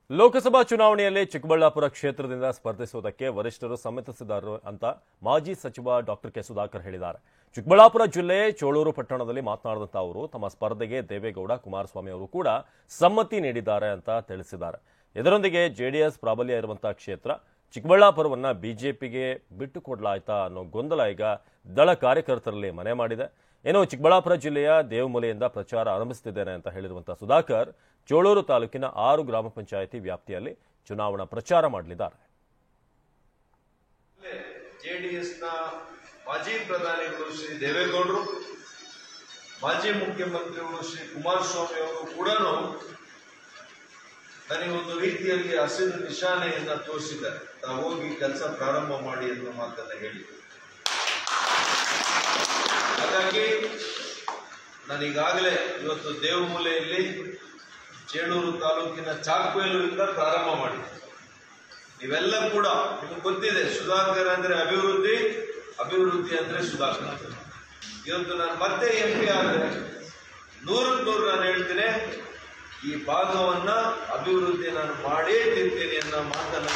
ಲೋಕಸಭಾ ಚುನಾವಣೆಯಲ್ಲಿ ಚಿಕ್ಕಬಳ್ಳಾಪುರ ಕ್ಷೇತ್ರದಿಂದ ಸ್ಪರ್ಧಿಸುವುದಕ್ಕೆ ವರಿಷ್ಠರು ಸಮ್ಮತಿಸಿದ್ದಾರೆ ಅಂತ ಮಾಜಿ ಸಚಿವ ಡಾಕ್ಟರ್ ಕೆ ಸುಧಾಕರ್ ಹೇಳಿದ್ದಾರೆ. ಚಿಕ್ಕಬಳ್ಳಾಪುರ ಜಿಲ್ಲೆ ಚೋಳೂರು ಪಟ್ಟಣದಲ್ಲಿ ಮಾತನಾಡಿದಂತ ಅವರು ತಮ್ಮ ಸ್ಪರ್ಧೆಗೆ ದೇವೇಗೌಡ ಕುಮಾರಸ್ವಾಮಿ ಅವರು ಕೂಡ ಸಮ್ಮತಿ ನೀಡಿದ್ದಾರೆ ಅಂತ ತಿಳಿಸಿದ್ದಾರೆ. ಇದರೊಂದಿಗೆ ಜೆಡಿಎಸ್ ಪ್ರಾಬಲ್ಯ ಇರುವಂತಹ ಕ್ಷೇತ್ರ ಚಿಕ್ಕಬಳ್ಳಾಪುರವನ್ನ ಬಿಜೆಪಿಗೆ ಬಿಟ್ಟುಕೊಡಲಾಯ್ತಾ ಅನ್ನೋ ಗೊಂದಲ ಈಗ ದಳ ಕಾರ್ಯಕರ್ತರಲ್ಲಿ ಮನೆ ಮಾಡಿದೆ. ಏನೋ ಚಿಕ್ಕಬಳ್ಳಾಪುರ ಜಿಲ್ಲೆಯ ದೇವಮೂಲೆಯಿಂದ ಪ್ರಚಾರ ಆರಂಭಿಸುತ್ತಿದ್ದೇನೆ ಅಂತ ಹೇಳಿರುವಂತಹ ಸುಧಾಕರ್ ಚೋಳೂರು ತಾಲೂಕಿನ 6 ಗ್ರಾಮ ಪಂಚಾಯಿತಿ ವ್ಯಾಪ್ತಿಯಲ್ಲಿ ಚುನಾವಣಾ ಪ್ರಚಾರ ಮಾಡಲಿದ್ದಾರೆ. ಜೆಡಿಎಸ್ನ ಮಾಜಿ ಪ್ರಧಾನಿಗಳು ಶ್ರೀ ದೇವೇಗೌಡರು, ಮಾಜಿ ಮುಖ್ಯಮಂತ್ರಿಗಳು ಶ್ರೀ ಕುಮಾರಸ್ವಾಮಿ ಅವರು ಕೂಡ ನನಗೆ ಒಂದು ರೀತಿಯಲ್ಲಿ ಹಸಿರು ನಿಶಾನೆಯನ್ನ ತೋರಿಸಿದ್ದಾರೆ. ತಾವು ಹೋಗಿ ಕೆಲಸ ಪ್ರಾರಂಭ ಮಾಡಿ ಅನ್ನೋ ಮಾತನ್ನ ಹೇಳಿ. ಹಾಗಾಗಿ ನಾನೀಗಾಗಲೇ ಇವತ್ತು ದೇವಮೂಲೆಯಲ್ಲಿ ಚೇಳೂರು ತಾಲೂಕಿನ ಚಾಕ್ವೇಲೂರಿಂದ ಪ್ರಾರಂಭ ಮಾಡಿದೆ. ನೀವೆಲ್ಲ ಕೂಡ ನಿಮಗೆ ಗೊತ್ತಿದೆ, ಸುಧಾಕರ್ ಅಂದ್ರೆ ಅಭಿವೃದ್ಧಿ, ಅಭಿವೃದ್ಧಿ ಅಂದ್ರೆ ಸುಧಾಕರ್. ಇವತ್ತು ನಾನು ಮತ್ತೆ MP ಆದರೆ 100% ನಾನು ಹೇಳ್ತೇನೆ, ಈ ಭಾಗವನ್ನ ಅಭಿವೃದ್ಧಿ ನಾನು ಮಾಡೇ ತಿಂತೇನೆ ಅನ್ನೋ ಮಾತನ್ನು